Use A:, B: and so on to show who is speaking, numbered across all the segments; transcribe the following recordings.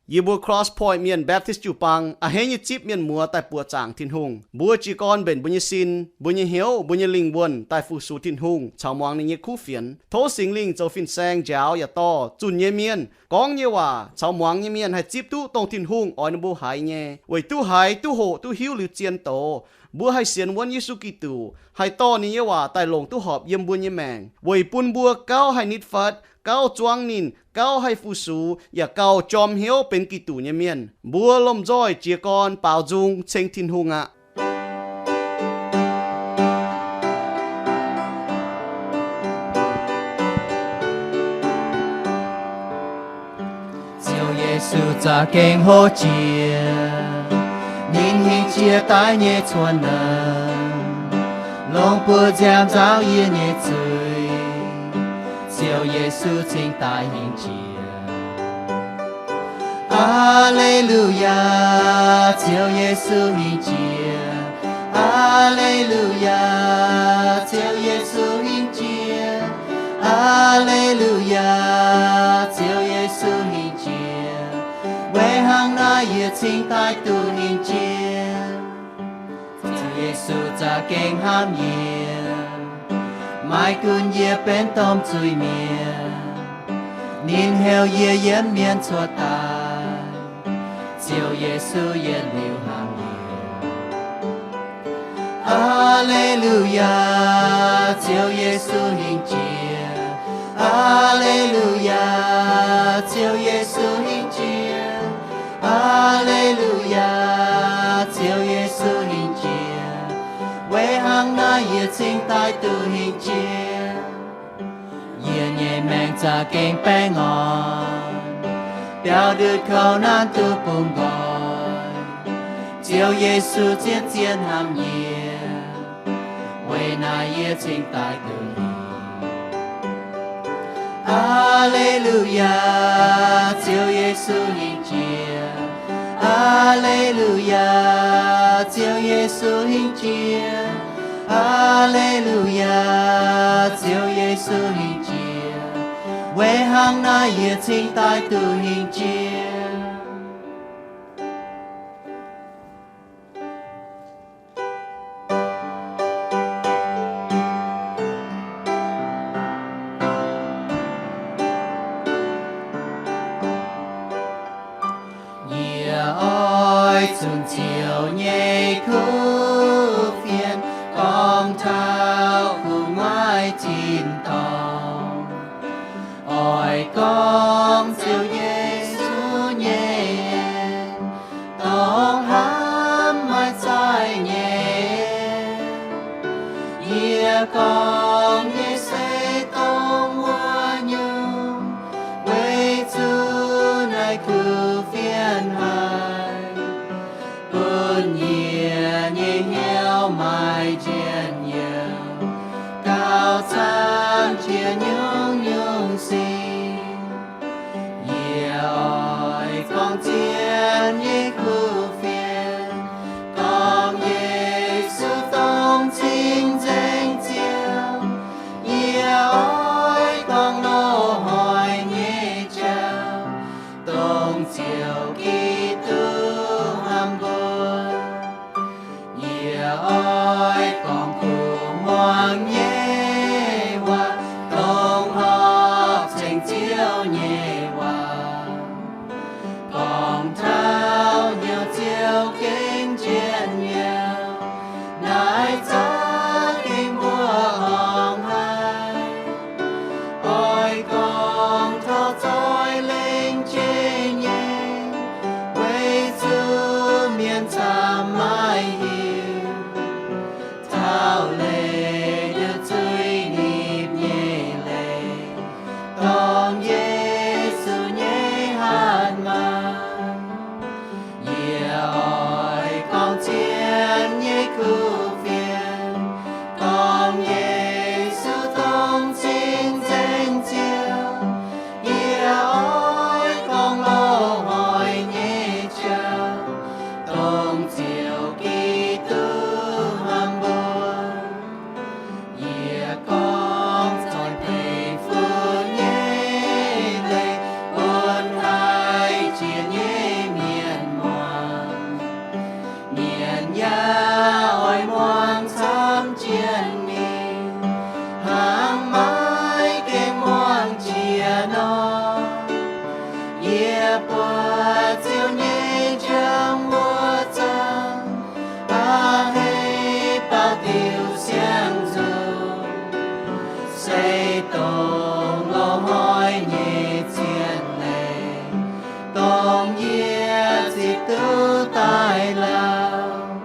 A: Yi bua CrossPointe Mien Baptist Jiu-Baang HAENGH chip Mien mua tại bua chàng Tin-Hungh. Bua chỉ con bền bua như xin, bua như hiếu, bua như linh buồn tại phụ su Tin-Hungh. Chào Muangx Nzung caux phiền. Thố sinh linh châu phiền sang giáo ya to, chun Yiem-Mienh. Con như hòa, chào Muangx Yiem-Mienh hay chip tu tông Tin-Hungh oi nó bua hai nhé. Vậy tu hai, tu hộ, tu hiếu lưu chiên tổ. Bua hai xiên quân Giêsu Kitô, hai to ni như hòa tại lồng tu họp Yiem bua Yiem-Mienh. Vậy pun bua cao hai nít Phật. Cao chuang nín, cao hay phu sú, và cao chom hiếu bên kỳ tủ Yiem-Mienh. Bua lom roi chia con bảo dung trên Tin-Hungh ạ.
B: Diệu Giêsu cha kinh hô chia, nín hình chia tai nhẹ chuan nâng, long bua giam giáo yên nhẹ chơi. Diệu Giêsu chính tại hình chia. Alleluia, Diệu Giêsu hình chia. Alleluia, Diệu Giêsu hình chia. Alleluia, Diệu Giêsu hình chia. Quê hàng na yêu chính tại tu hình chia. Diệu Giêsu cha kinh ham nhiều. Mai kun ye bên tom chui Mien, nín heo ye Yiem-Mienh chua tai, Diệu Giêsu ye liu hàng ye. Alleluia, Diệu Giêsu hình chia. Alleluia, Diệu Giêsu hình chia. Alleluia, Diệu Giêsu hình chia. Quê hàng na yêu chính tại tu hình chia. Yiem-Mienh cha kinh bê ngon, biểu được khẩu nan tu bùng gọi. Diệu Giêsu chiến chiến hàm nhiều, quê na yêu chính tại tu hình. Alleluia, Diệu Giêsu hình chia. Alleluia, Diệu Giêsu hình chia. Alleluia, Diệu Giêsu hình chia. Quê hàng na yêu chính tại tu hình chia. Ôi chung chiều nhẹ khúc phiền, con thao khu ngoài chín tòng. Ôi con chiều Giêsu nhẹ, tòng hám mai trái nhẹ. Con nhẹ xây tòng hoa nhung, quê chú này cứ phiền hai. Bơn nhẹ nhẹ heo mai trên nhiều, cao sang chia nhung nhung xin. Nhẹ ôi con chiến nhẹ khu phiền, con Giêsu tông chính danh chiều. Nhẹ ôi con nô hỏi nhẹ chào, tông chiều Kitô hàm buồn. Nhẹ ôi con khu Muangx nhẹ hoa, tông học tranh chiều nhẹ hoa. Con thao nhiều chiều kinh chiến nhiều, nái cha kinh bùa hồng hai. Ôi con thao trôi lên trên nhẹ, quê chú Mien qua chiều nhẹ trong mùa trăng hay bao tiêu sáng dù xây tổng lo hỏi nhẹ chiến lệ tổng nhẹ chỉ tư tài lao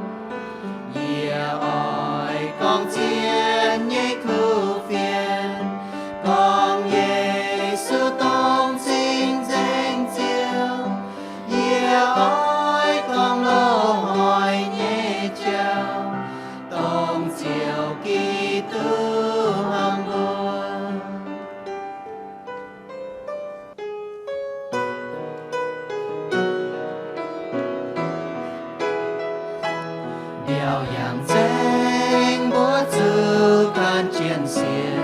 B: nhẹ ỏi con chiến nhẹ khu phiền con nhẹ sư tổng sinh danh chiều nhẹ ỏi con lo hỏi nhẹ chào tổng chiều kỳ tư hằng buồn điều yang danh bố chữ can chiến xiên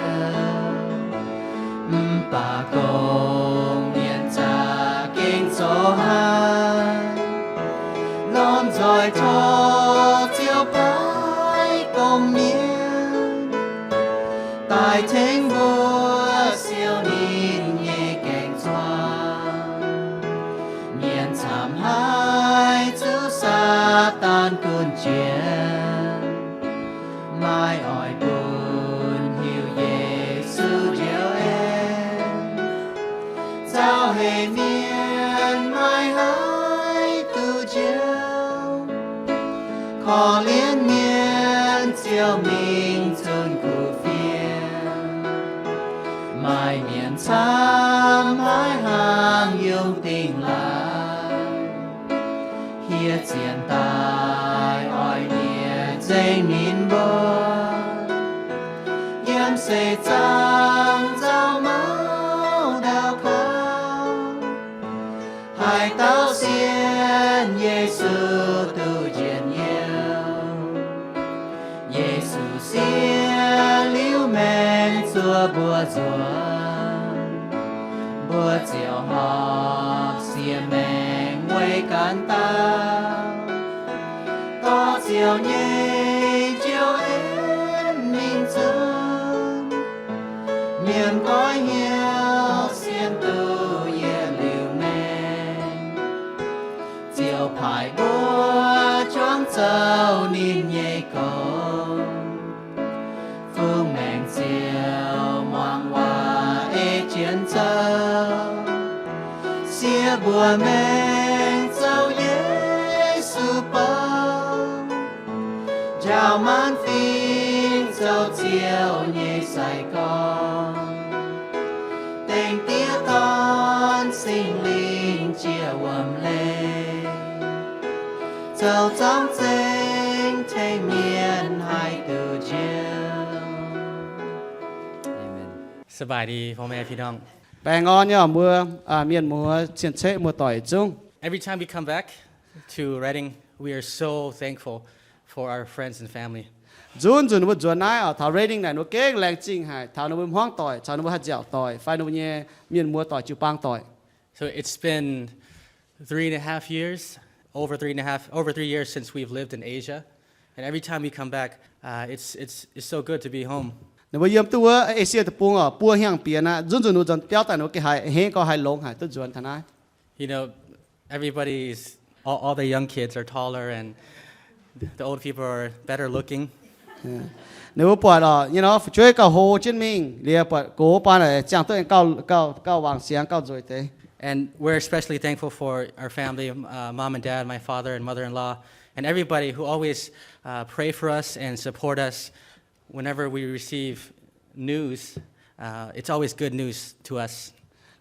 B: bà công miền cha kinh số hai lon rồi cho chiều bái công miền tại thánh vua siêu nín nhẹ cảnh xoan miền chạm hai chữ sa tan cơn chiến mai ỏi buồn hiểu Giê-xu chiều em sao hề miền mai hai tu chiều khó liên miền chiều mình chân cụ phiền mai miền xám hai hàng yêu tình lại hiết chiến tài ỏi nhẹ dây nín bơ yếm xây trăng giao máu đào khao hai tao xiên Giê-xu tu chiến nhiều Giê-xu xiên Iu-Mienh xua bùa ruộng bùa chiều họp xiên mèn quay cán tao có chiều nhẹ chiều em mình chân miền cõi hiếu xiên tu Yiem Iu-Mienh chiều phải búa choáng châu nín nhẹ cầu phương mèn chiều Muangx hoa chiến châu xia bùa mèn châu Giê-xu bao chào man phiên châu chiều nhẹ Sài Gòn tình tía con sinh linh chia quầm lên châu trong danh thay miền hai từ chiều
C: Amen สบายดีพ่อแม่พี่น้อง
A: แปลงอนเนี่ยมัวเมียนมัวเชียนเชะมัวต่อยจุ้ง
C: Every time we come back to Reading we are so thankful for our friends and family
A: จุนวัดจวนนายถ้า reading ไหนนัวเก่งแรงจริงหายถ้านัวห้องต่อยถ้านัวหัดเจียวต่อยไฟนัวเนี่ยเมียนมัวต่อยJiu-Baangต่อย
C: So it's been 3.5 years over 3 years since we've lived in Asia and every time we come back it's so good to be home
A: นัวเยี่ยมตัวเอเชียตะปุงปัวเฮียงเปียนะจุนนัวจนเตี้ยวแต่นัวเกหายเฮก็หายลงหายตัวจวนทนาย
C: You know everybody's all the young kids are taller and the old people are better looking
A: nếu bỏ là chơi cầu hồ trên mình liền bỏ cố pa này chẳng tôi cao vàng sáng cao rồi thế
C: And we're especially thankful for our family, mom and dad, my father and mother-in-law, and everybody who always pray for us and support us whenever we receive news. It's always good news to us.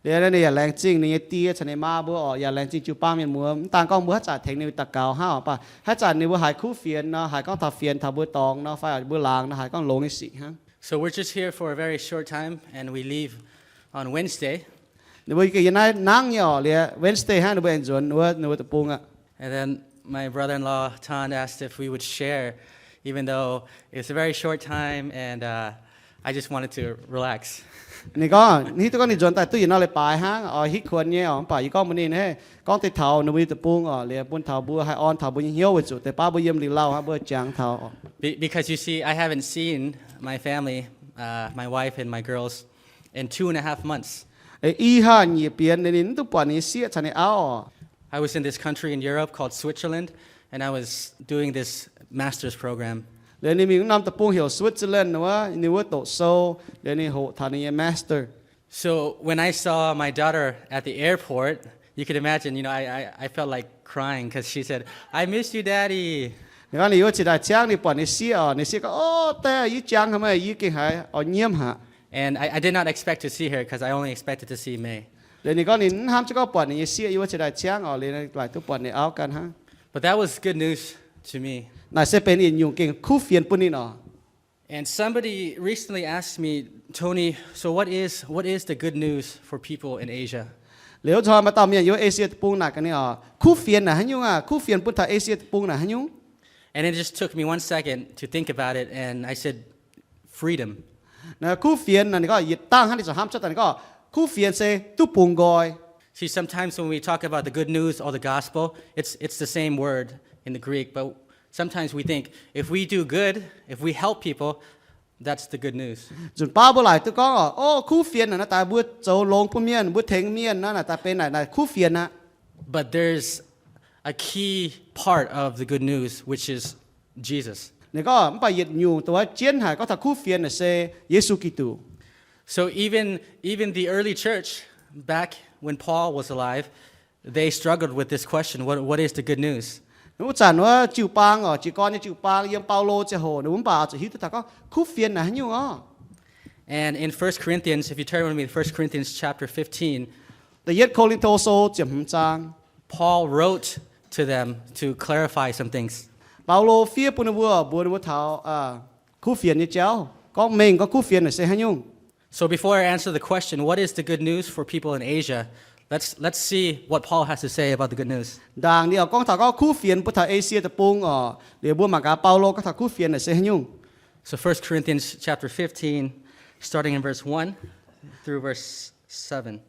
A: เดี๋ยวนี้อย่าแรงจริงนี่ตีฉันในมาบัวอย่าแรงจริงJiu-Baangมีมัวต่างก็บัวจ่าเทคนิคตะเกาห้าวป่ะให้จ่านี่บัวหายคู่เฟียนเนาะหายก้องทับเฟียนทับบัวตองเนาะไฟบัวลางเนาะหายก้องลงในสีฮะ
C: So we're just here for a very short time, and we leave on Wednesday.
A: เดี๋ยวกี่ยันนั่งเนี่ยเลย Wednesday ฮะหนูเป็นจวนหนูตะปุงอ่ะ
C: And then my brother-in-law Tan asked if we would share, even though it's a very short time, and I just wanted to relax.
A: นี่ก็นี่ตัวก็นี่จวนแต่ตู้ยินเอาเลยปลายฮะอ๋อฮิตควรเนี่ยอ๋อป่าอีก้องมันนี่เนี่ยก้องติดเท้าหนูมีตะปุงอ๋อเลยบนเท้าบัวให้ออนเท้าบัวเหี่ยวไว้จุดแต่ป้าบัวเยี่ยมหรือเล่าฮะบัวจางเท้า
C: Because you see, I haven't seen my family, my wife and my girls, in 2.5 months.
A: y ha nhị biến nên tu bọn này xia cho này áo
C: I was in this country in Europe called Switzerland, and I was doing this master's program.
A: lên này mình năm tập trung hiểu Switzerland nữa nếu tổ sâu lên này hộ thằng này master
C: So when I saw my daughter at the airport, you could imagine, I felt like crying because she said, "I miss you, Daddy."
A: nếu anh yêu chỉ đại trang thì bọn này xia có ô ta y trang hả mày y kinh hải ở Yiem hả
C: And I did not expect to see her because I only expected to see Maaih.
A: lên này có nín ham cho có bọn này xia yêu chỉ đại trang ở lên này lại tu bọn này áoกันฮะ
C: But that was good news to me.
A: นายเซเป็นอินยุงเก่งคู่เฟียนปุ่นนี่เนาะ
C: And somebody recently asked me, Tony, so what is the good news for people in Asia?
A: เหลียวชอมาตอมเนี่ยอยู่เอเชียตะปุงหนักกันนี่อ๋อคู่เฟียนน่ะฮะยุงอ่ะคู่เฟียนปุ่นทางเอเชียตะปุงน่ะฮะยุง
C: And it just took me 1 second to think about it, and I said, freedom.
A: นะคู่เฟียนนั่นก็ยึดตั้งให้ที่จะห้ามชัดแต่ก็คู่เฟียนเซตุปุงกอย
C: See, sometimes when we talk about the good news or the gospel, it's the same word in the Greek, but sometimes we think if we do good, if we help people, that's the good news.
A: จุดป้าบ่หลายตัวก็โอ้คู่เฟียนน่ะนะตาบัวโจลงปุ่นเมียนบัวเทงเมียนนั่นน่ะตาเป็นไหนคู่เฟียนนะ
C: But there's a key part of the good news, which is Jesus.
A: นี่ก็มันไปยึดอยู่ตัวเจียนหายก็ถ้าคู่เฟียนน่ะเซเยซูคริสต์
C: So even the early church, back when Paul was alive, they struggled with this question, what is the good news?
A: นู้จันว่าจิวปางอ๋อจีกอนเนี่ยจิวปางยังเปาโลจะโหนู้ป่าจะฮิตแต่ก็คู่เฟียนน่ะฮะยุงอ๋อ
C: And in 1 Corinthians, if you turn with me to 1 Corinthians chapter 15,
A: แต่ยึดโครินโตโซเจียมจาง
C: Paul wrote to them to clarify some things.
A: เปาโลเฟียปุ่นบัวเท้าคู่เฟียนนี่เจ้าก็เมงก็คู่เฟียนน่ะเซฮะยุง
C: So before I answer the question, what is the good news for people in Asia? Let's see what Paul has to say about the good news.
A: ดังเดียวก็ถ้าก็คู่เฟียนพุทธเอเชียตะปุงอ๋อเดี๋ยวบัวมากาเปาโลก็ถ้าคู่เฟียนน่ะเซฮะยุง
C: So 1 Corinthians chapter 15, starting in verse 1 through verse 7.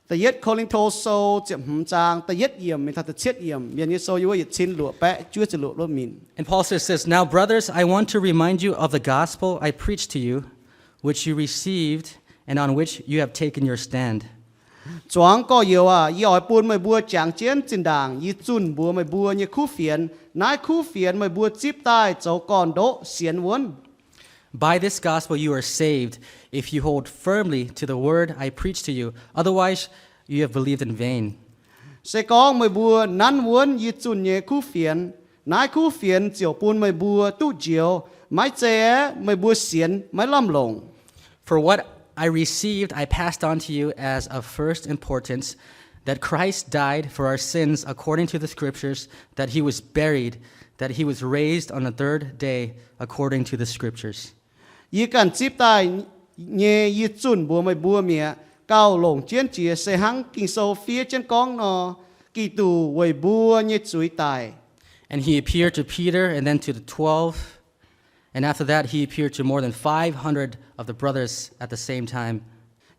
A: แต่ยึดโครินโตโซเจียมจางแต่ยึดเยี่ยมมีทัดเช็ดเยี่ยมเมียนยิโซอยู่ว่ายึดชินหลวแปะชั่วจะหลวรมิน
C: And Paul says, "Now brothers, I want to remind you of the gospel I preached to you, which you received and on which you have taken your stand."
A: จวงก็เยอะว่ายี่อ้อยปูนไม่บัวจางเจียนจินด่างยี่จุนบัวไม่บัวยี่คู่เฟียนนายคู่เฟียนไม่บัวจิบใต้เจ้าก่อนโดเสียนวน
C: By this gospel you are saved, if you hold firmly to the word I preached to you. Otherwise, you have believed in vain.
A: เสกองไม่บัวนั้นวนยี่จุนยี่คู่เฟียนนายคู่เฟียนเจียวปูนไม่บัวตู้เจียวไม่เจ๋ไม่บัวเสียนไม่ล่ำลง
C: For what I received, I passed on to you as of first importance, that Christ died for our sins according to the scriptures, that he was buried, that he was raised on the third day according to the scriptures.
A: ยี่กันจิบใต้ยี่ยี่จุนบัวไม่บัวเมียเก้าหลงเจียนเจียเสหังกิงโซเฟียเจียนกองนอกี่ตูไว้บัวยี่จุยตาย
C: And he appeared to Peter and then to the 12. And after that, he appeared to more than 500 of the brothers at the same time.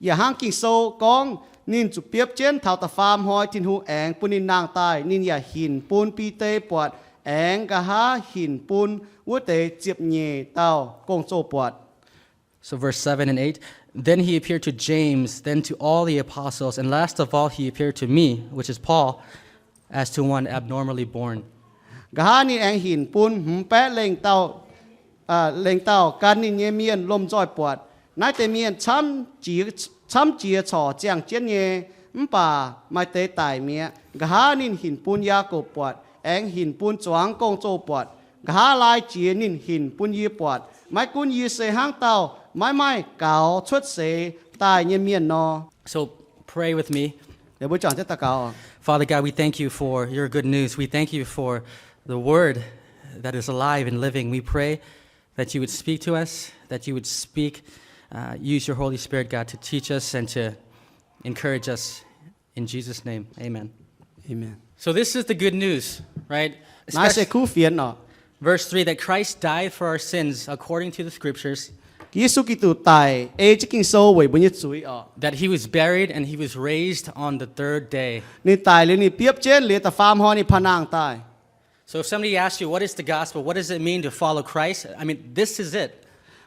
A: อย่าห้างกิงโซกองนินจุเปียบเจียนเท่าตะฟามหอยทินหูแองปุนินนางตายนินอย่าหินปูนปีเตปวดแองกะหาหินปูนวัวเตเจียบเย่เต้ากงโซปวด
C: So verse 7 and 8. Then he appeared to James, then to all the apostles, and last of all he appeared to me, which is Paul, as to one abnormally born.
A: กะหานี่แองหินปูนหืมแปะเล่งเต้าการนินเยเมียนลมจ้อยปวดนายเตเมียนช้ำเจียฉ่อเจียงเจียนเยป่าไม่เตตายเมียกะหานินหินปูนยาโกปวดแองหินปูนจวงกงโจปวดกะหาลายเจียนินหินปูนยีปวดไม่กุนยีเสห้างเต้าไม่เก่าชุดเสตายเยเมียนนอ
C: So pray with me.
A: เดี๋ยวบุญจอนจะตะเกา
C: Father God, we thank you for your good news. We thank you for the word that is alive and living. We pray that you would speak to us, that you would use your Holy Spirit, God, to teach us and to encourage us. In Jesus' name, amen.
A: Amen.
C: So this is the good news, right?
A: นายเสคู่เฟียนเนาะ
C: Verse 3, that Christ died for our sins according to the scriptures,
A: กิสุกิตุตายจิกิงโซไว้บุญยจุยอ๋อ
C: that he was buried and he was raised on the third day.
A: นี่ตายเลยนี่เปียบเจียนเลยแต่ฟาร์มฮอนี่พนางตาย
C: So if somebody asks you, what is the gospel? What does it mean to follow Christ? I mean, this is it.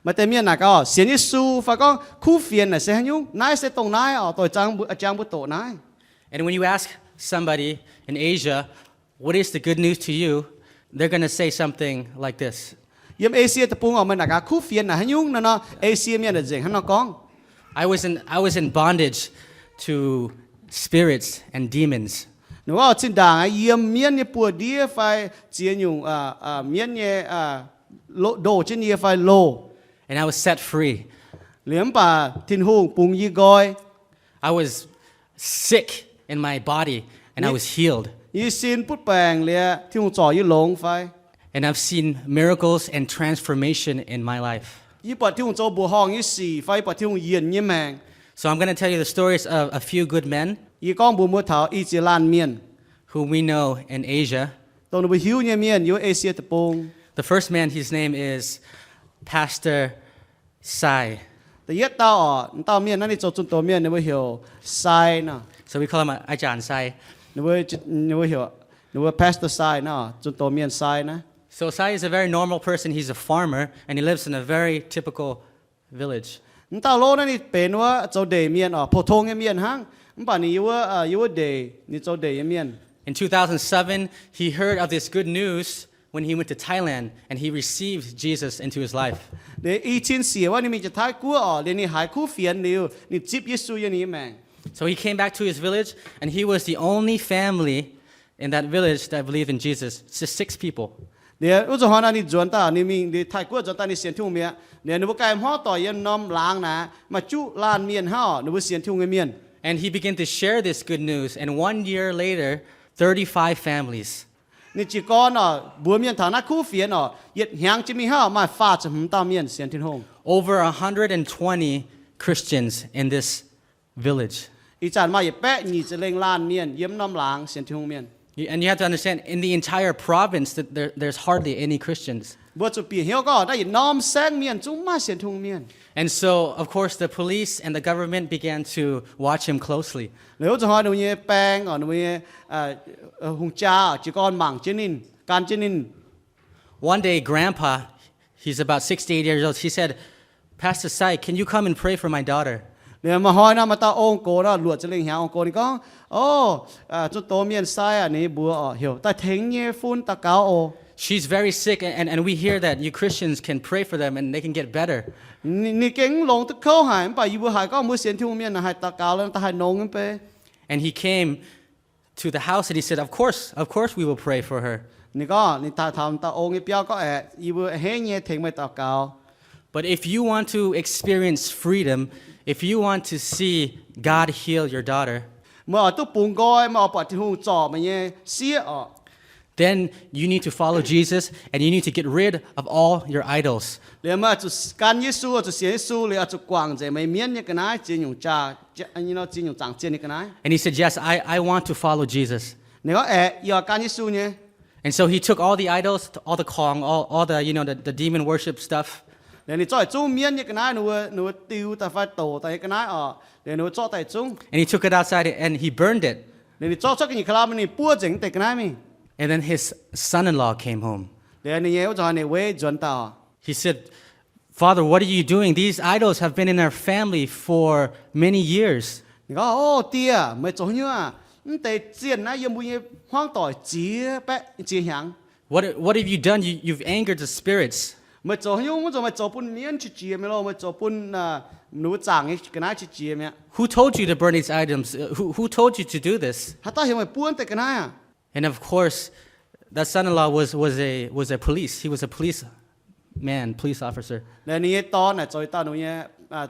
A: mà tại miền nào có xiên Giêsu phải có khu phiền là sẽ nhung nái sẽ tông nái ở tội trang bút tổ nái.
C: And when you ask somebody in Asia, what is the good news to you, they're going to say something like this.
A: Yếm Asia tập trung ở mình là cả khu phiền là nhung nó Asia miền là gì hắn nó con.
C: I was in bondage to spirits and demons.
A: Nếu ở trên đàng ấy Yiem miền như bùa đĩa phải chia nhung miền như đồ trên như phải lô.
C: And I was set free.
A: Liếm bà Tin-Hungh bùng y gọi.
C: I was sick in my body and I was healed.
A: Y xin bút bèng lìa thì hùng trò y lông phải.
C: And I've seen miracles and transformation in my life.
A: Y bà thì hùng trò bùa hong y xì phải bà thì hùng yên như mèng.
C: So I'm going to tell you the stories of a few good men
A: Y con bùa mua thảo y chỉ lan miền.
C: who we know in Asia.
A: Tông nó bùa hiếu như miền y Asia tập trung.
C: The first man, his name is Pastor Sai.
A: Tại yết tao miền nó đi cho chúng tôi miền nó bùa hiểu sai nè.
C: So we call him Ajahn Sai.
A: Nó bùa hiểu nó bùa pastor sai nè chúng tôi miền sai nè.
C: So Sai is a very normal person. He's a farmer and he lives in a very typical village.
A: Tao lô nó đi bềnว่าcho đề miền phổ thông cái miền hăng. Bà này yêu đề ni cho đề cái miền.
C: In 2007, he heard of this good news when he went to Thailand and he received Jesus into his life.
A: Để y chín xỉaว่านี่มีจะท้ายกู้đểนี่หายคู่เฟียนนี่นี่จิบเยซูอย่างนี้แม่ง
C: So he came back to his village and he was the only family in that village that believed in Jesus. It's just 6 people.
A: เดี๋ยวอุจจาระนี่จวนตานี่มีนี่ท้ายกู้จวนตานี่เสียนทุ่งเมียเดี๋ยวนึกว่าไก่ห่อต่อยันน้อมล้างนะมาจุลานเมียนห่อนึกว่าเสียนทุ่งเมียน
C: And he began to share this good news and 1 year later, 35 families.
A: นี่จีก้อนบัวเมียนฐานะคู่เฟียนเหยียดแหงจะมีห่อมาฟาดจะหุ่มตาเมียนเสียนทิ้งหง
C: Over 120 Christians in this village.
A: อีจานมาเหยียดแปะนี่จะเล่งลานเมียนเยี่ยมน้ำล้างเสียนทิ้งหงเมียน
C: And you have to understand, in the entire province, that there's hardly any Christians.
A: บัวจุปีเหี่ยวก็ได้น้อมแซงเมียนจุ้งมาเสียนทิ้งเมียน
C: And so, of course, the police and the government began to watch him closely.
A: แล้วจะหาหนูเนี่ยแปลงหนูเนี่ยหุงจ้าจีกอนหมั่งเจนินการเจนิน
C: One day, Grandpa, he's about 68 years old, he said, Pastor Sai, can you come and pray for my daughter?
A: เนี่ยมาหอยนะมาตาองโกนะหลวดจะเล่งหาองโกนี่ก็โอ้จุดโตเมียนไซนี่บัวเหี่ยวแต่เทงเนี่ยฟุ้นตะเกาโอ
C: She's very sick, and we hear that you Christians can pray for them and they can get better.
A: นี่เก่งลงตะเข้าหายไปอยู่บัวหายก็มือเสียนที่เมียนนะหายตะเกาแล้วตะหายนงกันไป
C: And he came to the house and he said, of course we will pray for her.
A: นี่ก็นี่ตาทำตาองนี่เปียวก็อยู่บัวเฮงเนี่ยเทงไปตะเกา
C: But if you want to experience freedom, if you want to see God heal your daughter,
A: เมื่อตุ๊ปุงก้อยมาปอดที่หูจ่อมาเนี่ยเสีย
C: then you need to follow Jesus and you need to get rid of all your idols.
A: เรียกมาจุการเยซูจุเสียเยซูเรียกจุกวางใจไม่เมียนเนี่ยกันนะจีนอยู่จ้าอันนี้เราจีนอยู่ต่างเจียนเนี่ยกันนะ
C: And he said, yes, I want to follow Jesus.
A: เนี่ยก็อยากการเยซูเนี่ย
C: And so he took all the idols, all the Kong, all the, the demon worship stuff.
A: เดี๋ยวนี้จ่อยจุ้งเมียนเนี่ยกันนะหนูติวแต่ไฟโตแต่กันนะเดี๋ยวหนูจ่อแต่จุ้ง
C: And he took it outside and he burned it.
A: เดี๋ยวนี้จ่อชักกี่คลามันนี่ปั้วเจ๋งแต่กันนะมี
C: And then his son-in-law came home.
A: เดี๋ยวนี้เขาจะเนี่ยเว้ยจวนต่อ
C: He said, Father, what are you doing? These idols have been in our family for many years.
A: นี่ก็โอ้เตี้ยไม่จ่อเนี่ยแต่เจียนนะยังบุญห้องต่อยเจี๊ยแปะเจี๊ยหยัง
C: What have you done? You've angered the spirits.
A: ไม่จ่อเนี่ยมันจะไม่จ่อปุ่นเมียนชิเจี๊ยไม่รู้ไม่จ่อปุ่นหนูจ่างไอ้กันนะชิเจี๊ยเนี่ย
C: Who told you to burn these items? Who told you to do this?
A: ถ้าตาเห็นไม่ป้วนแต่กันนะ
C: And of course, that son-in-law was a police. He was a police officer.
A: แล้วนี่ตอนน่ะจ่อยตาหนูเนี่ย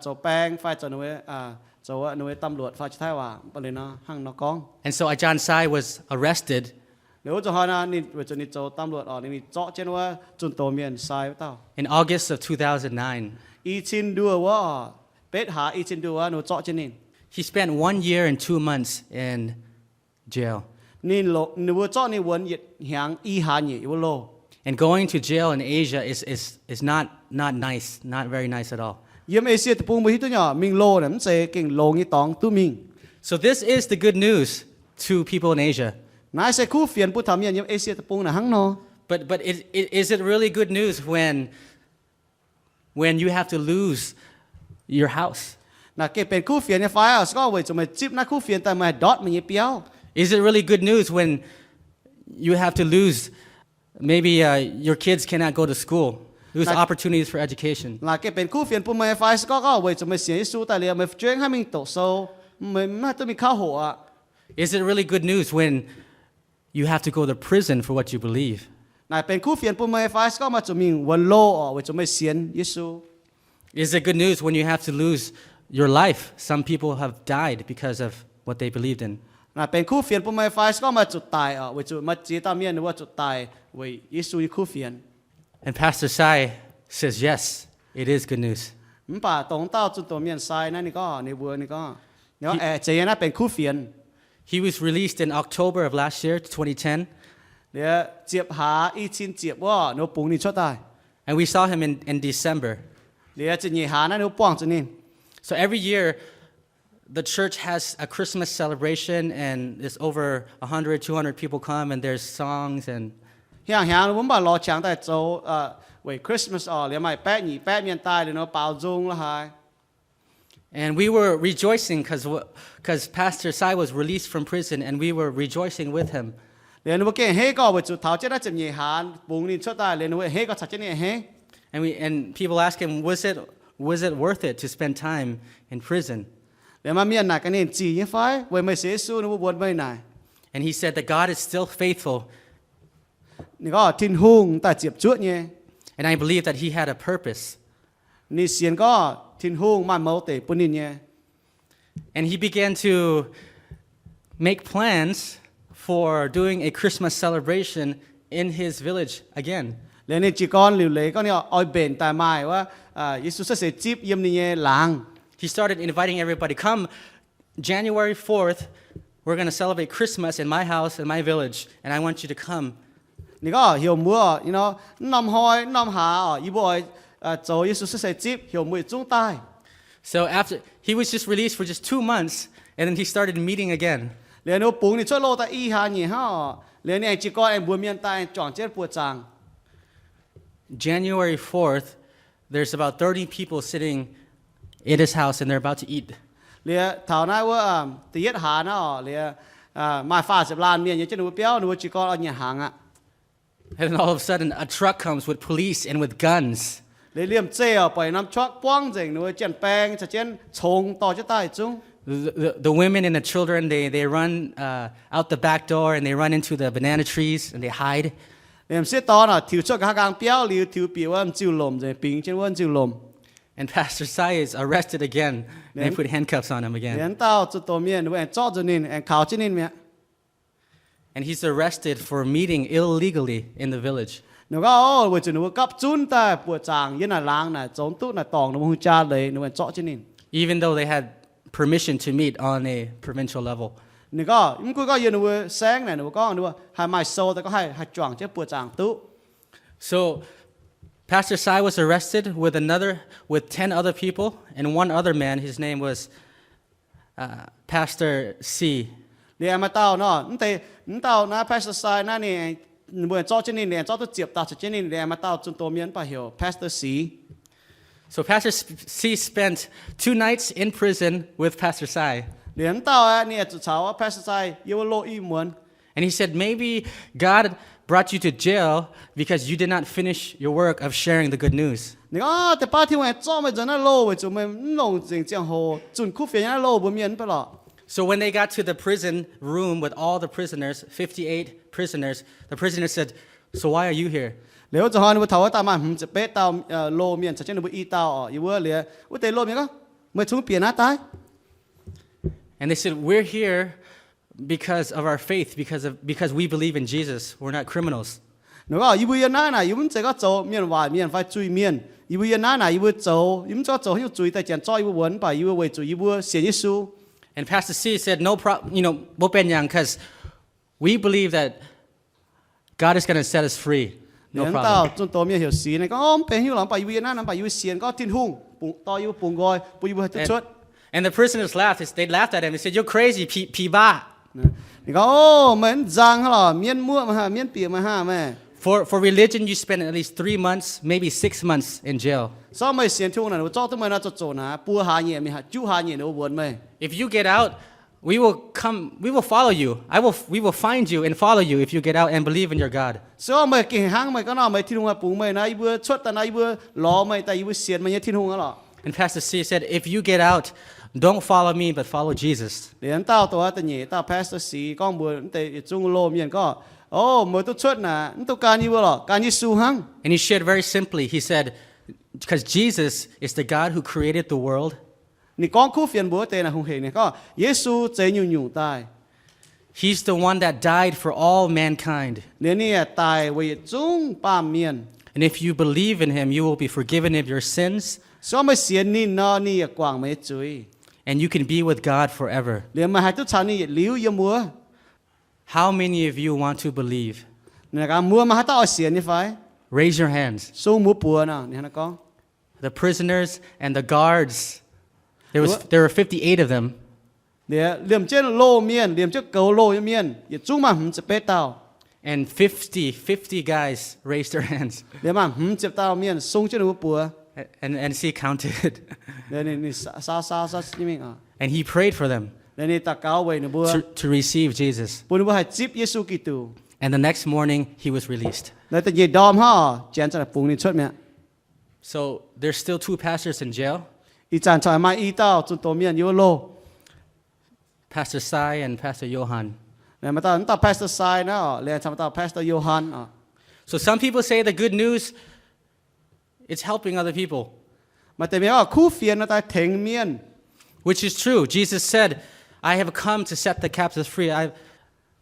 A: จ่อแป้งไฟจ่อหนูจ่อว่าหนูตำรวจไฟชิท้ายว่าไปเลยนะห้างนกอง
C: And so Ajahn Sai was arrested.
A: เดี๋ยวจะหานะนี่เวจะนี่จ่อตำรวจนี่จ่อเช่นว่าจุนโตเมียนทรายเต้า
C: In August of 2009,
A: อีชินดูว่าเป็ดหาอีชินดูว่าหนูจ่อเช่นนี้
C: he spent 1 year and 2 months in jail.
A: นี่หนูว่าจ่อนี่วนเหยียดหางอีหานี่ว่าโล
C: And going to jail in Asia is not nice, not very nice at all.
A: เยี่ยมเอเชียตะปูงไปที่ตัวเนี่ยมิงโลเนี่ยมันเสเก่งโลงี้ตองตู้มิง
C: So this is the good news to people in Asia.
A: นายเสคู่เฟียนผู้ทำเนี่ยเยี่ยมเอเชียตะปูงน่ะหังโน
C: But is it really good news when when you have to lose your house?
A: 那给เป็นคู่เฟียนเนี่ยไฟอ่ะก็ไว้จะมาจิบนะคู่เฟียนแต่มาดอทมันยังเปียว
C: Is it really good news when you have to lose, maybe your kids cannot go to school, lose opportunities for education?
A: là cái bên khu phiền phụ mày phải có vậy cho mày xỉa Giêsu tại liệu mày chuyên hay mình tổ sâu mày mà tôi mình khao hộ ạ.
C: Is it really good news when you have to go to prison for what you believe?
A: Này bên khu phiền phụ mày phải có mà cho mình vận lô vậy cho mày xỉa Giêsu.
C: Is it good news when you have to lose your life? Some people have died because of what they believed in.
A: นะเป็นคู่เฟียนปุ่มไม้ไฟก็มาจุดตายอ่ะไว้จุดมาจีตามเมียนหรือว่าจุดตายไว้ยิสุยคู่เฟียน
C: And Pastor Sai says, yes, it is good news.
A: มันป่าตรงเต้าจุดตัวเมียนทรายนั่นนี่ก็ในบัวนี่ก็เนี่ยเจนะเป็นคู่เฟียน
C: He was released in October of last year, 2010.
A: เนี่ยเจียบหาอีชินเจียบว่าโนปุ่งนี่ชดตาย
C: And we saw him in December.
A: เนี่ยจะหานั่นโนป้องจุดนี้
C: So every year, the church has a Christmas celebration, and there's over 100, 200 people come, and there's songs and.
A: อย่างผมบอกรอช่างแต่โจไว้คริสต์มาสอ๋อเรียกไม่แป๊ะหนีแป๊ะเมียนตายเลยเนาะเปล่าจุงละหาย
C: And we were rejoicing because Pastor Sai was released from prison, and we were rejoicing with him.
A: เรียนว่าเก่งเฮ้ก็ไว้จุดเท้าเจ้าได้จะมีหารปุ่งนี่ชดตายเรียนว่าเฮ้ก็ชัดเจนเนี่ยเฮ้
C: And people ask him, was it worth it to spend time in prison?
A: เดี๋ยวมาเมียนหนักกันนี่จียังไฟไว้ไม่เสียสู้นะว่าบนไม่ไหน
C: And he said that God is still faithful.
A: นี่ก็ทิ้นหุ่งแต่เจ็บจุดเนี่ย
C: And I believe that he had a purpose.
A: นี่เสียนก็ทิ้นหุ่งมันเมาเตะปุ่นนี่เนี่ย
C: And he began to make plans for doing a Christmas celebration in his village again.
A: แล้วนี่จีกอนหลิวเลยก็เนี่ยเอาเบนแต่ไม่ว่ายิสุเสียจิบเยี่ยมนี่เนี่ยหลัง
C: He started inviting everybody, come January 4th, we're going to celebrate Christmas in my house, in my village, and I want you to come.
A: นี่ก็เหี่ยวมัวน้ำหอยน้ำหาอีบอยโจยิสุเสียจิบเหี่ยวมัวจุ้งตาย
C: So after, he was just released for just 2 months, and then he started meeting again.
A: เรียนว่าปุ่งนี่ช่วยโลตาอีหานี่ฮะเรียนนี่จีกอนไอ้บัวเมียนตายจ่องเจ็ดปวดจาง
C: January 4th, there's about 30 people sitting in his house, and they're about to eat.
A: เรียเท่านั้นว่าตีเย็ดหานะเรียมาฟ้าสิบล้านเมียนยังจะหนูเปี้ยวหนูจีกอนเอาเนี่ยหางอ่ะ
C: And then all of a sudden, a truck comes with police and with guns.
A: เรียมเจียวไปน้ำชักป้องเจ๋งหนูเจียนแปงจะเจียนชงต่อจะตายจุ้ง
C: The women and the children, they run out the back door, and they run into the banana trees, and they hide.
A: เรียมเสียตอนถิวชักกางเปี้ยวหรือถิวปีว่ามันจิ้วลมจะปิงเช่นว่าจิ้วลม
C: And Pastor Sai is arrested again, and they put handcuffs on him
A: เรีย
C: again.
A: นเต้าจุดตัวเมียนหนูเอ็นจ่อจุดนินเอ็นข่าวจุดนินเมีย
C: And he's arrested for meeting illegally in the village.
A: หนูก็โอ้วันจุดหนูกับจุนแต่ปวดจางยันน่ะล้างน่ะโจมตุ้น่ะตองหนูมุ่งจ้าเลยหนูเอ็นจ่อจุดนิน
C: Even though they had permission to meet on a provincial level.
A: นี่ก็มันก็ยันหนูแซงน่ะหนูก็หนูให้ไม่โซแต่ก็ให้จ่องเจ้าปวดจางตุ้
C: So Pastor Sai was arrested with 10 other people and one other man. His name was Pastor C.
A: เรียนมาเต้าเนาะนั่นแต่นั่นเต้านะพาสเตอร์ไซนั่นนี่เหมือนจ่อจุดนินเรียนจ่อตัวเจียบตาจุดนินเรียนมาเต้าจุดตัวเมียนไปเหี่ยวพาสเตอร์ซี
C: So Pastor C spent 2 nights in prison with Pastor Sai.
A: เรียนเต้าเนี่ยจุดเช้าว่าพาสเตอร์ไซเยาวโลอีมวน
C: And he said, maybe God brought you to jail because you did not finish your work of sharing the good news.
A: นี่ก็แต่ป้าที่ว่าจ่อไม่จนน่าโลไว้จุดไม่ลงจริงจังโหจุดคู่เฟียนน่าโลบนเมียนไปหรอ
C: So when they got to the prison room with all the prisoners, 58 prisoners, the prisoner said, so why are you here?
A: เดี๋ยวจะหาหนูถามว่าตามมาจะเป๊ะเต้าโลเมียนจะเช่นหนูอีเต้าอีเวอร์เลยว่าแต่โลเมียนก็ไม่ทุ่งเปลี่ยนหน้าตาย
C: And they said, we're here because of our faith, because we believe in Jesus. We're not criminals.
A: หนูก็อีบุยน่าน่ะอีบุญเจก็โจเมียนวายเมียนไฟจุยเมียนอีบุยน่าน่ะอีบุโจอีบุญก็โจให้จุยแต่เจนจ่ออีบุวนไปอีบุเวจุยอีบุเสียยิสู
C: And Pastor C said, no problem, because we believe that God is going to set us free. No
A: เลี้ยง
C: problem.
A: เต้าจนตัวเมียเหี่ยวสีเนี่ยก็อ้อมเป็นหิ้วหลังไปอีบุยน่านั่งไปอีบุเสียนก็ทิ้นหุ่งปุ่งต่ออีบุปุ่งกอยปุยอีบุให้ชุด
C: And the prisoners laughed. They laughed at him. They said, you're crazy, pi ba.
A: นี่ก็โอ้เหมือนจังเหรอเมียนมั่วมาหาเมียนเปียกมาหาแม่
C: For religion, you spend at least 3 months, maybe 6 months in jail.
A: Sao mày xiên thung này, cho tụi mày nó cho nà, bùa hà nhẹ mày chú hà nhẹ nó buồn mày.
C: If you get out, we will follow you. We will find you and follow you if you get out and believe in your God.
A: Sao mày kinh hăng mày có nào mày thiên hùng hà bùng mày này bùa xuất ta này bùa lò mày tại bùa xiên mày nhớ thiên hùng á lọ.
C: And Pastor C said, if you get out, don't follow me, but follow Jesus.
A: Đến taoตัวแต่nhẹ tao pastor sĩ con bùa tại trung lô miền có. Mới tôi xuất nà, tôi can như bùa lọ, can như su hăng.
C: And he shared very simply. He said, because Jesus is the God who created the world.
A: Nì con khu phiền bùa tê là hùng hề này có. Giê-xu chế nhung nhung tai.
C: He's the one that died for all mankind.
A: Nên nè tai vì trung ba miền.
C: And if you believe in him, you will be forgiven of your sins.
A: Sao mày xiên nì nó nì quảng mày chui.
C: And you can be with God forever.
A: Liền mà hai tu chán nì liu yếm múa.
C: How many of you want to believe?
A: Nè cả múa mà hai tao xiên nì phải.
C: Raise your hands.
A: Số múa bùa nào, nè con.
C: The prisoners and the guards. There were 58 of them.
A: Để liềm trên lô miền, liềm trước cầu lô miền. Vậy chúng mà hừm chụp bê tao.
C: And 50 guys raised their hands.
A: Để mà hừm chụp tao miền, sung trên múa bùa.
C: And he counted.
A: Để nè sao như mình à.
C: And he prayed for them
A: Để nè ta cáo về nè bùa.
C: to receive Jesus.
A: Bùa nè bùa hai chip Giê-xu Kitô.
C: And the next morning, he was released.
A: Để ta dễ đom ha, chén cho là bùng nè xuất mẹ.
C: So there's still 2 pastors in jail,
A: Ý chán cho mai ý tao, chúng tôi miền yếu lô.
C: Pastor Sai and Pastor Johan.
A: Nè mà ta pastor Sai nó, liền cho ta pastor Johan à.
C: So some people say the good news, it's helping other people,
A: Mà tại vì khu phiền nó ta thèn miền.
C: which is true. Jesus said, I have come to set the captives free.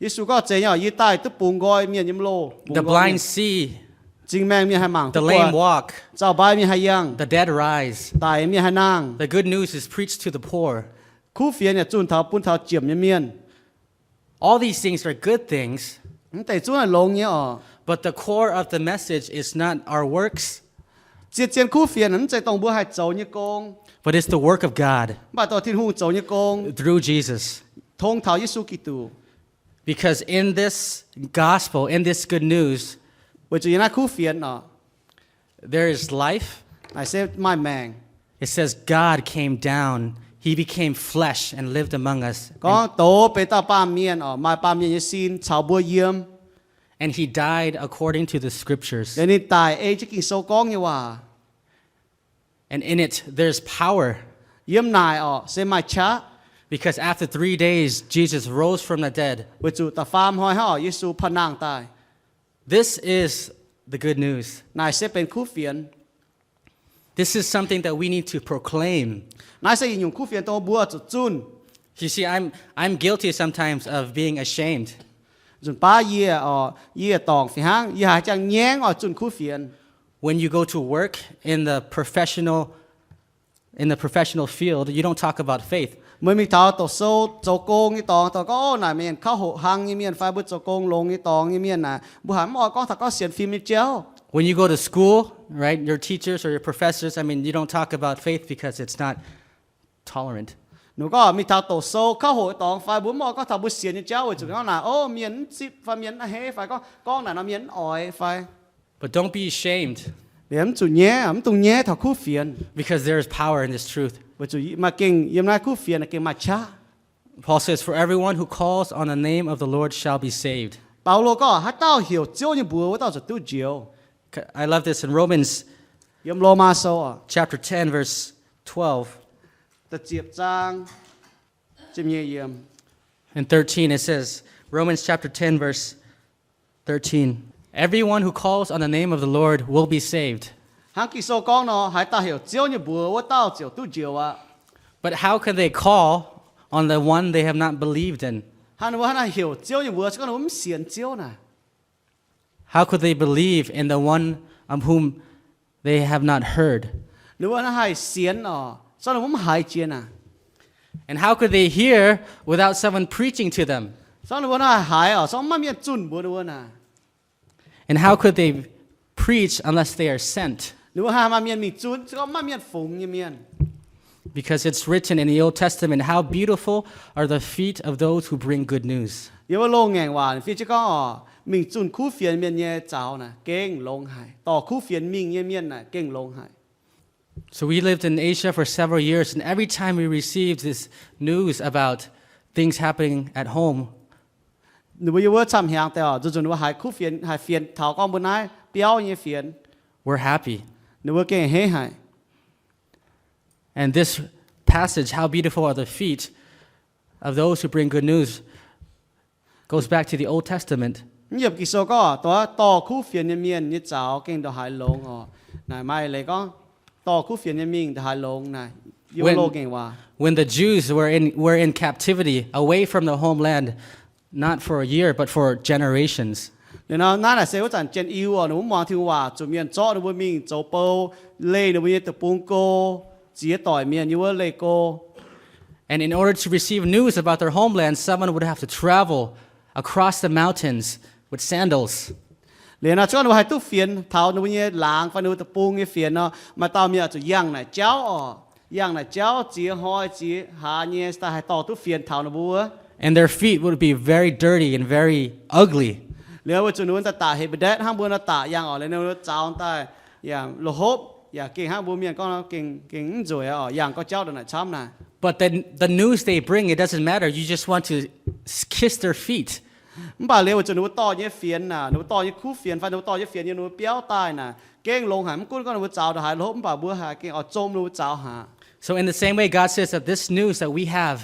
A: Giê-xu có chế nhỏ, ý tai tức bùng gọi miền yếm lô.
C: The blind see,
A: Chính mang miền hai mảng.
C: the lame walk,
A: Chào bài miền hai yang.
C: the dead rise.
A: Tài miền hai nàng.
C: The good news is preached to the poor.
A: Khu phiền nhà chun thảo bún thảo chiếm như miền.
C: All these things are good things,
A: Tại chun là lông nhé à.
C: but the core of the message is not our works,
A: Chiết chiên khu phiền hắn chạy tông bữa hai cháu như công.
C: but it's the work of God
A: Bà tỏ thiên hùng cháu như công.
C: through Jesus.
A: Thông thảo Giê-xu Kitô.
C: Because in this gospel, in this good news,
A: Bởi vì nó khu phiền à.
C: there is life.
A: Này sẽ mai màng.
C: It says God came down. He became flesh and lived among us.
A: Có tổ bê ta ba miền à. Mai ba miền như xin cháu bữa Yiem.
C: And he died according to the scriptures.
A: Để nên tài ê chứ kinh sâu con như hòa.
C: And in it, there's power.
A: Yiem này à. Sẽ mai chá.
C: Because after 3 days, Jesus rose from the dead.
A: Bởi chủ ta phàm hỏi hả. Giê-xu phá nàng tài.
C: This is the good news.
A: Này sẽ bên khu phiền.
C: This is something that we need to proclaim.
A: Này sẽ dùng khu phiền tông bùa cho chun.
C: You see, I'm guilty sometimes of being ashamed.
A: Dùn ba yê tòng phí hăng. Yê hai chàng nhén ở chun khu phiền.
C: When you go to work in the professional field, you don't talk about faith.
A: Mới mình thảo tổ sâu châu công như tòng tàu có này miền khao hộ hăng như miền phải bút châu công lông như tòng như miền này bù hẳn mọi con thật có xiên phim như chéo.
C: When you go to school, right, your teachers or your professors, I mean, you don't talk about faith because it's not tolerant.
A: Nếu có mình thảo tổ sâu khao hộ tòng phải bút mọi con thật bút xiên như chéo. Chúng nó là miền ship phải miền hế phải có con này nó miền ỏi phải.
C: But don't be ashamed
A: Để chủ nhé tung nhé thảo khu phiền.
C: because there is power in this truth.
A: Bởi chủ mà kinh yếm này khu phiền là kinh mà chá.
C: Paul says, for everyone who calls on the name of the Lord shall be saved.
A: Paulo có hát tao hiểu chiếu như bùa với tao sẽ tu chiếu.
C: I love this in Romans
A: Yếm lô ma sâu à.
C: chapter 10, verse 12
A: Ta chiếp trang chìm nhẹ yếm.
C: and 13. It says, Romans chapter 10, verse 13. Everyone who calls on the name of the Lord will be saved.
A: Hăng kỳ sâu con nó hãy tao hiểu chiếu như bùa với tao chiếu tu chiếu à.
C: But how can they call on the one they have not believed in?
A: Hắn vừa hắn hiểu chiếu như bùa chứ con xiên chiếu nè.
C: How could they believe in the one whom they have not heard?
A: Nếu hắn hay xiên sao nó hay chiên à.
C: And how could they hear without someone preaching to them?
A: Sao nó hay sao mà miền chun bùa nữa nè.
C: And how could they preach unless they are sent?
A: Nếu hắn mà miền mình chun chứ con mà miền phụng như miền.
C: Because it's written in the Old Testament, how beautiful are the feet of those who bring good news.
A: Yêu lô ngàn hòa phía chứ có mình chun khu phiền miền nhẹ chào nè keng long hải tỏ khu phiền mình nhẹ miền nè keng long hải.
C: So we lived in Asia for several years, and every time we received this news about things happening at home,
A: nếu bây giờ chăm hàng tao rồi chúng nó hải khu phiền thảo con bên này béo như phiền
C: we're happy.
A: nếu bây keng hé hải.
C: And this passage, how beautiful are the feet of those who bring good news, goes back to the Old Testament.
A: Nhập kỳ số có tỏ khu phiền nhẹ miền như chào keng đồ hải long này mai lấy con tỏ khu phiền nhẹ miền đồ hải long này yêu lô keng hòa.
C: When the Jews were in captivity, away from the homeland, not for a year, but for generations.
A: Nên nó là sẽ có chẳng chân yêu nó muốn mang theo hòa chủ miền cho nó với mình châu bầu lê nó với tập bung cô chỉ tỏi miền như với lê cô.
C: And in order to receive news about their homeland, someone would have to travel across the mountains with sandals.
A: Liền nó cho nó hay tu phiền tháo nó với làng và nó tập bung cái phiền nó mà tao miền chủ giang này cháu chỉ hỏi chỉ hà nhé ta hay tỏ tu phiền tháo nó búa.
C: And their feet would be very dirty and very ugly.
A: Nếu mà chúng nó ta hệ bệt ham bữa nó ta giang ở lên nó cháu ta giang lô hốp kinh ham bữa miền con kinh rồi giang có cháu được này chăm này.
C: But the news they bring, it doesn't matter. You just want to kiss their feet.
A: Bà lêu cho nó to như phiền nè, nó to như khu phiền, phải nó to như phiền như nó béo tai nè, keng lông hải, cũng có nó chào được hải lốp bà bữa hải keng ở trôm nó chào hà.
C: So in the same way, God says that this news that we have,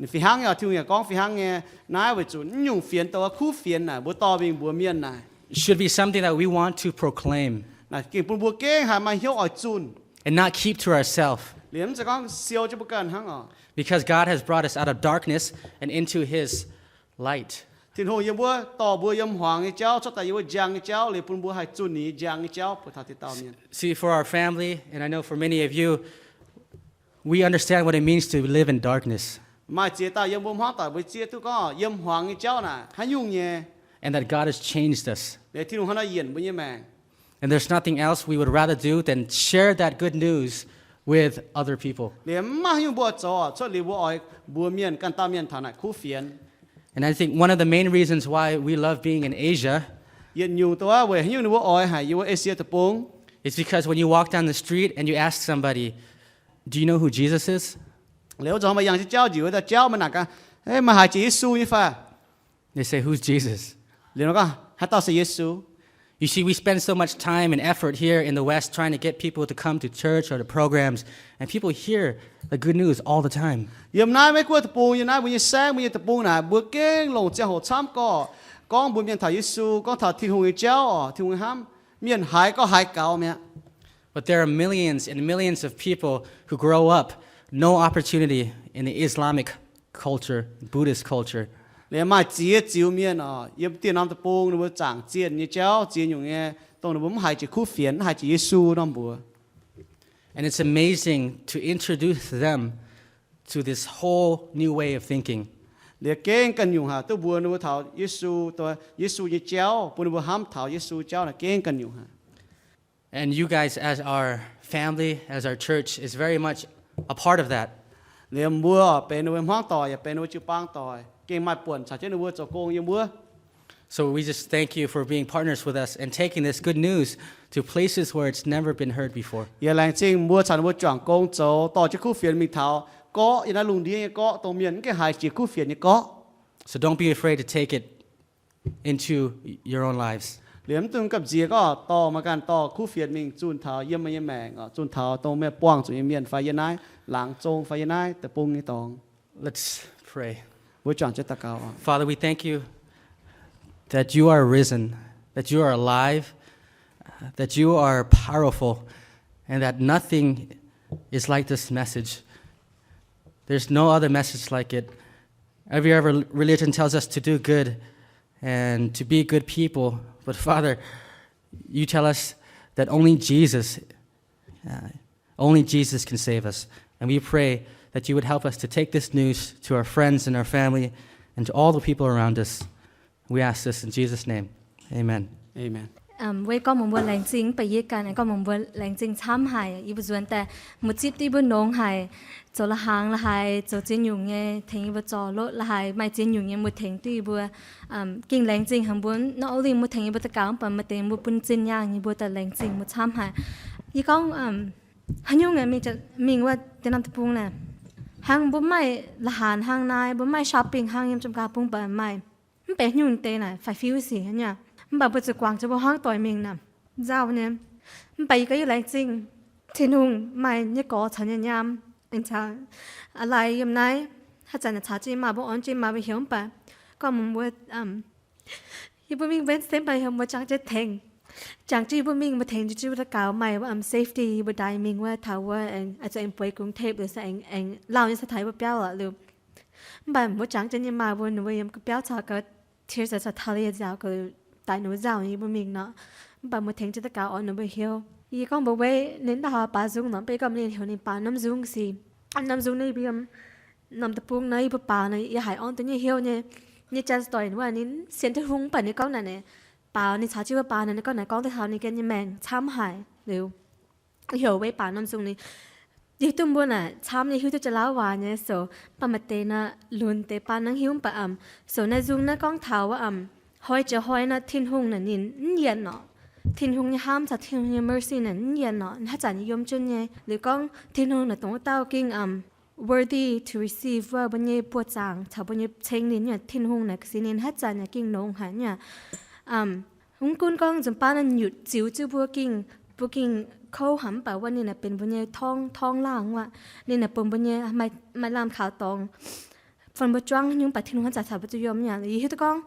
A: phi hăng nghe thiếu nghe con phi hăng nghe, nói về chủ nhung phiền to khu phiền nè, bữa to bình bữa miên nè.
C: should be something that we want to proclaim
A: Nè, keng bữa keng hải mà hiếu ở chun.
C: and not keep to ourselves.
A: Liếm cho con siêu cho bữa cần hăng ở.
C: Because God has brought us out of darkness and into His light.
A: Tin-Hungh yếm bữa to bữa yếm hoàng cái cháu, cho ta yếm giang cái cháu, liếm bữa hải chun ní giang cái cháu, bữa thà thì tao miên.
C: See, for our family, and I know for many of you, we understand what it means to live in darkness.
A: Mai chia ta yếm bữa hóa ta bữa chia tu có yếm hoàng cái cháu nè, hay nhung nhẹ.
C: And that God has changed us.
A: Để Tin-Hungh hắn nói yển bữa như mẹ.
C: And there's nothing else we would rather do than share that good news with other people.
A: Liếm mà nhung bữa cho liếm bữa oi bữa miên can ta miên thà này khu phiền.
C: And I think one of the main reasons why we love being in Asia
A: Yển nhiềuตัวvề nhung bữa oi hay yêu Asia tập bung.
C: is because when you walk down the street and you ask somebody, do you know who Jesus is?
A: Nếu cho mà yang cháu chịu ta cháu mà nè cả, mà hai chỉ Giêsu như phải.
C: They say, who's Jesus?
A: Liếm nó có, hai tao sẽ Giêsu.
C: You see, we spend so much time and effort here in the West trying to get people to come to church or to programs, and people hear the good news all the time.
A: Yếm nay mấy cô tập bung, yếm nay bữa như sáng bữa như tập bung nè, bữa keng lồng cháu hồ chăm co, con bữa miên thà Giêsu, con thà Tin-Hungh cái cháu, Tin-Hungh ham, miên hải có hải cao mẹ.
C: But there are millions and millions of people who grow up no opportunity in the Islamic culture, Buddhist culture.
A: Liếm mà chia chiếu miên yếm tiền năm tập bung nó bữa chẳng chiên như cháu chiên nhung nghe, tông nó bấm hải chỉ khu phiền, hải chỉ Giêsu năm bữa.
C: And it's amazing to introduce them to this whole new way of thinking.
A: Để keng cần dùng hà, tôi buồn nó thảo Giêsu, tôi Giêsu như cháu, buồn nó ham thảo Giêsu cháu là keng cần dùng hà.
C: And you guys, as our family, as our church, is very much a part of that.
A: Liếm bữa, bên nó hoang tỏi, bên nó chịu bang tỏi, keng mai buồn, chả chết nó bữa cho cô yếm bữa.
C: So we just thank you for being partners with us and taking this good news to places where it's never been heard before.
A: Giờ làng chính bữa chả nó bữa chọn công chỗ, tỏi cho khu phiền mình thảo, có, yên là lùng đi có, tông miền cái hải chỉ khu phiền như có.
C: So don't be afraid to take it into your own lives.
A: Liếm từng cặp gì có to mà can to khu phiền mình chun thảo yếm mà yếm mẹ, chun thảo tông mẹ quang chun yếm miền phải yên nái, làng trông phải yên nái, tập bung như tông.
C: Let's pray.
A: Bữa chọn chết ta cao.
C: Father, we thank you that you are risen, that you are alive, that you are powerful, and that nothing is like this message. There's no other message like it. Every other religion tells us to do good and to be good people. But Father, you tell us that only Jesus can save us. And we pray that you would help us to take this news to our friends and our family and to all the people around us. We ask this in Jesus' name. Amen.
A: Amen.
D: với con mong muốn lành chính bây giờ cái này con mong muốn lành chính tham hại ý bữa chuẩnแต่một chipที่บนน้องหายจะละหางละหายจะเจียนอยู่ไงทิ้งบนจอรถละหายไม่เจียนอยู่ไงหมดทิ้งที่บัวกิ่งแรงจริงหางบนนอกจากหมดทิ้งบนตะการปั่นมาเต็มบนปุ่นจินย่างนี่บัวแต่แรงจริงหมดthamหายยี่ก้องหันยุ่งไงมีจะมีว่าจะนำตะปุงน่ะหางบุ้มไม่ละหานหางนายบุ้มไม่ช้อปปิ้งหางยำจำกาปุงเปิดไม่มันเป็นยุ่งเตะน่ะไฟฟิวสิเนี่ยมันแบบจะกวางจะบ่ห้างต่อยมิงน่ะเจ้าเนี่ยมันไปก็อยู่แรงจริงที่นุ่งไม่เนี่ยก่อฉันยามอันชาอะไรยามไหนถ้าจันจะชาจีมาบ่อ่อนจีมาไปเหี่ยวไปก็มึงว่ายี่ปุ่นมิงเป็นเส้นไปเหี่ยวมาจังจะแทงจังจีปุ่นมิงมาแทงจีว่าตะกาวใหม่ว่าsafety บ่ได้มิงว่าถ้าว่าอาจจะไปกรุงเทพหรือเองเล่าในสถานบ่เปียวอ่ะหรือแบบบ่จังจะยังมาบ่หนูว่ายามก็เปียวชาก็เทียจะทะเลเจ้าก็tại núi giàu như bên mình nó bà một tháng chỉ tất cả ở núi bên hill y con bảo vệ nên đã bà dung nó bây giờ mình hiểu nên bà nắm dung gì nắm dung này bây giờ nắm tập buông này bà này y hải on tới như hill như như cha storyว่านี่เสียนที่หุ้งป่ะนี่ก้อนน่ะเนี่ยป่านี่ชาชื่อว่าป่านี่ก้อนไหนก้อนที่เท้านี่แกนี่แมงช้ำหายหรือเหี่ยวไว้ป่าน้ำซุงนี่ยี่ตุ้มบัวน่ะช้ำนี่หิวจะเล่าว่าเนี่ยโซ่ป่ามาเตน่ะลุนเตป่านั่งหิวป่าโซ่ในซุงน่ะก้องเท้าว่าหอยจะหอยนะTin-Hunghน่ะนี่เย็นเนาะTin-Hunghห้ามจะTin-Hungh mercy น่ะเย็นเนาะถ้าจันยมจนเนี่ยหรือก้อง Tin-Hunghน่ะตรงเต้ากิ้งworthy to receive ว่าบัญญัติปวดจางถ้าบัญญัติเชงนี่เนี่ยTin-Hunghน่ะสิเนี่ยถ้าจันเนี่ยกิ้งน้องหายเนี่ยหุ้งกุนก้องจำป้านั่นหยุดจิ๋วจื้อบัวกิ้งเขาหำป่าว่านี่น่ะเป็นบัญญัติท้องล่างว่านี่น่ะเป็นบัญญัติไม่ลามขาวตองฟันบัจ้วงยุ่งปัดTin-Hunghจัดถาบัจยมเนี่ยยี่ห้อก้อง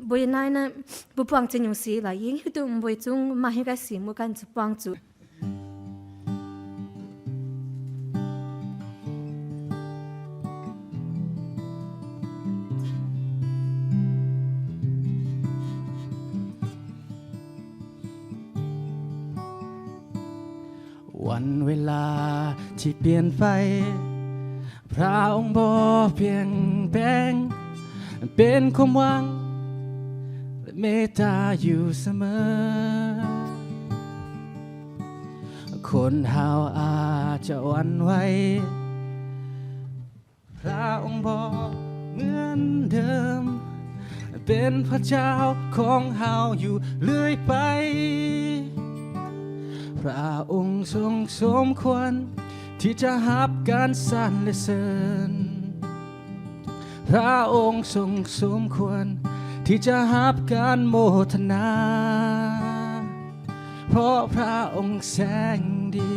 D: บอยนายนะบุปผางจะยงสีหลายยิ่งที่ตัวบอยจุงมาให้กันสีมือกันจุปางจุ
B: วันเวลาที่เปลี่ยนไปพระองค์บ่เปลี่ยนแปลงเป็นความหวังเมตตาอยู่เสมอคนเฮาอาจจะหวั่นไหวพระองค์บ่เหมือนเดิมเป็นพระเจ้าของเฮาอยู่เรื่อยไปพระองค์ทรงสมควรที่จะรับการสรรเสริญพระองค์ทรงสมควรที่จะรับการโมทนาเพราะพระองค์แสนดี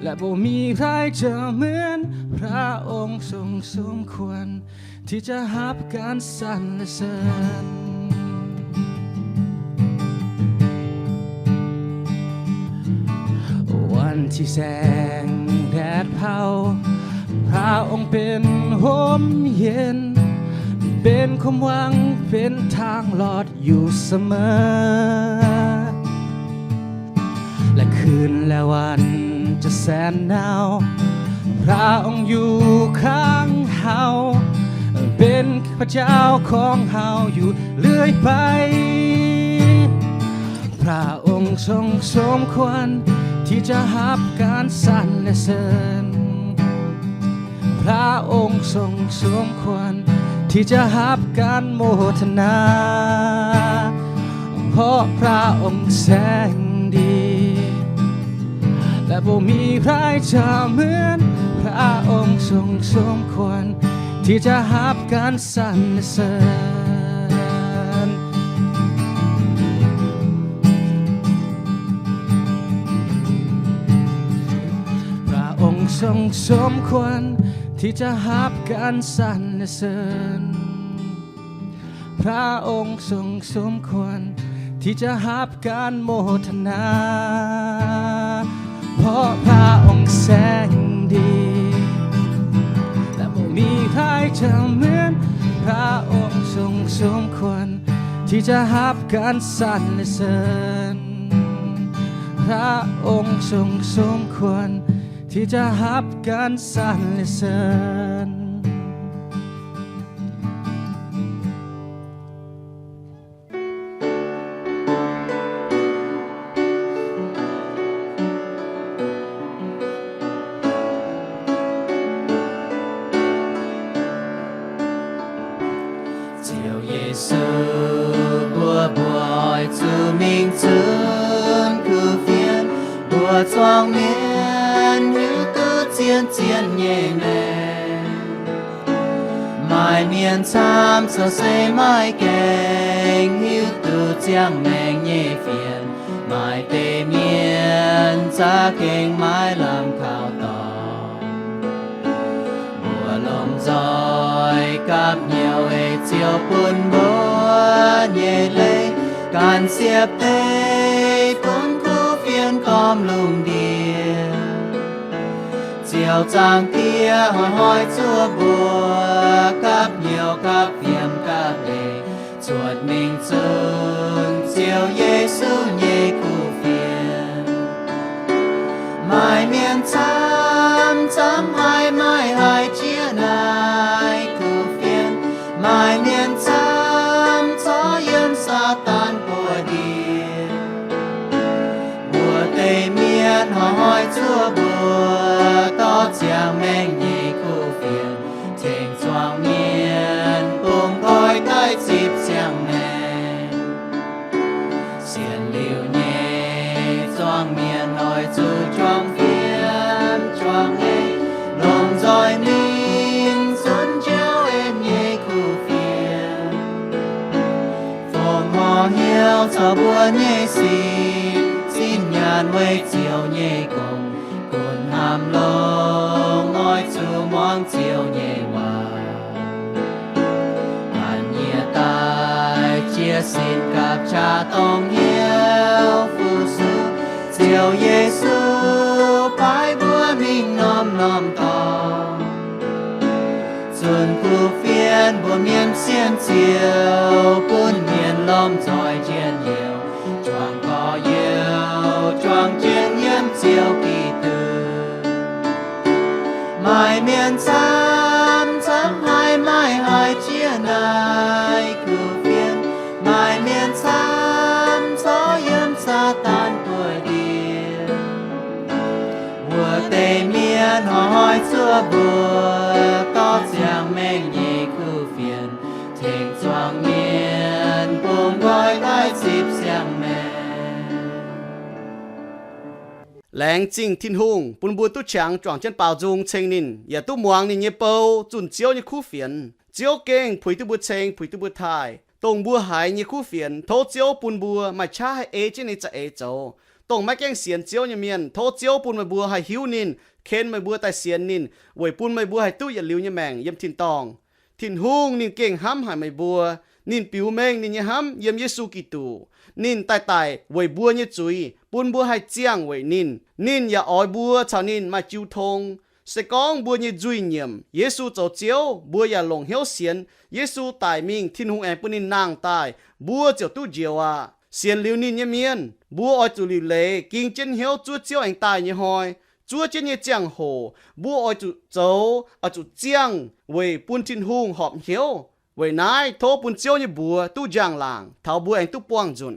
B: และบ่มีใครจะเหมือนพระองค์ทรงสมควรที่จะรับการสรรเสริญวันที่แสงแดดเผาพระองค์เป็นร่มเย็นเป็นความหวังเป็นทางหลอดอยู่เสมอและคืนและวันจะแสนหนาวพระองค์อยู่ข้างเฮาเป็นพระเจ้าของเฮาอยู่เรื่อยไปพระองค์ทรงสมควรที่จะรับการสรรเสริญพระองค์ทรงสมควรที่จะรับการโมทนาเพราะพระองค์แสนดีและบ่มีใครจะเหมือนพระองค์ทรงสมควรที่จะรับการสรรเสริญพระองค์ทรงสมควรที่จะรับการสรรเสริญพระองค์ทรงสมควรที่จะรับการโมทนาเพราะพระองค์แสนดีและบ่มีใครจะเหมือนพระองค์ทรงสมควรที่จะรับการสรรเสริญพระองค์ทรงสมควรที่จะรับการสรรเสริญ chiến chiến nhẹ nè mai miền sam sao xây mai keng hiu từ chiang mèn nhẹ phiền mai tê miền cha keng mai làm khao tỏ mùa lom roi cáp nhiều ấy chiều buồn bữa nhẹ lệ can xiếp tê bốn khu phiền com lùng địa chiều trang tia hỏi chúa bùa cáp nhiều cáp viêm cáp lệ chuột mình sơn chiều Giê-xu nhẹ khu phiền mai miền chăm chăm hai mai hai chia nai khu phiền mai miền chăm gió Yiem sa tan của địa mùa tây miền hỏi chúa bùa to chiang mèn nhẹ khu phiền thềnh choang miền bùng khói tai chip chiang mèn xiên liu nhẹ choang miền nói chú choang phiền choang ấy lòng roi mình xuân chiếu em nhẹ khu phiền phòng hò hiếu cho bùa nhẹ xin nhàn quay chiều nhẹ cùng cồn hàm lông ngói chú mong chiều nhẹ hòa hàn nhẹ tai chia xin cặp cha tông hiếu phụ sư chiều Giê-xu phải búa mình nom nom to xuân khu phiên bùa miền xiên chiều quân miền lom giỏi chiến nhiều choàng có yêu choàng chiến Yiem chiều kỳ từ mai miền sam chấm hai mai hai chia nai khu phiên mai miền sam gió Yiem sa tan tuổi địa mùa tây miền hỏi chúa bùa có chiang mèn nhẹ khu phiền thềnh choang miền bùng gói tai chip xiang mèn
A: leng chinh Tin-Hungh bun bua tu chang choang chân bao dung cheng nin ya tu muang ni nhẹ bao chun chiếu như khu phiền chiếu keng phui tu bua cheng phui tu bua thai tông bua hải như khu phiền thô chiếu bun bua mà cha hay ê trên này cha ê châu tông mai keng xiên chiếu như miền thô chiếu bun mai bua hay hiu nin khen mai bua tai xiên nin vậy bun mai bua hay tu ya liu như mèng Yiem Tin tong Tin-Hungh nin keng ham hải mai bua nin piu mèng nin như ham Yiem Giê-xu Kitô nin tai tai vậy bua như chui bun bua hay chiang vậy nin ya oi bua chào nin mà chiu thong sẽ con bua như duy nhiệm Giê-xu châu chiếu bua ya long hiếu xiên Giê-xu tài mình Tin-Hungh em bun nin nang tai bua chiều tu diều à xiên liu nin như miên bua oi tu liu lệ kinh chân hiếu chúa chiếu anh tài như hoi chúa chân như chiang hồ bua oi tu châu ở tu chiang vậy bun Tin-Hungh họp hiếu vậy nãy thô bun chiếu như bua tu giang làng thảo bua anh tu Bungz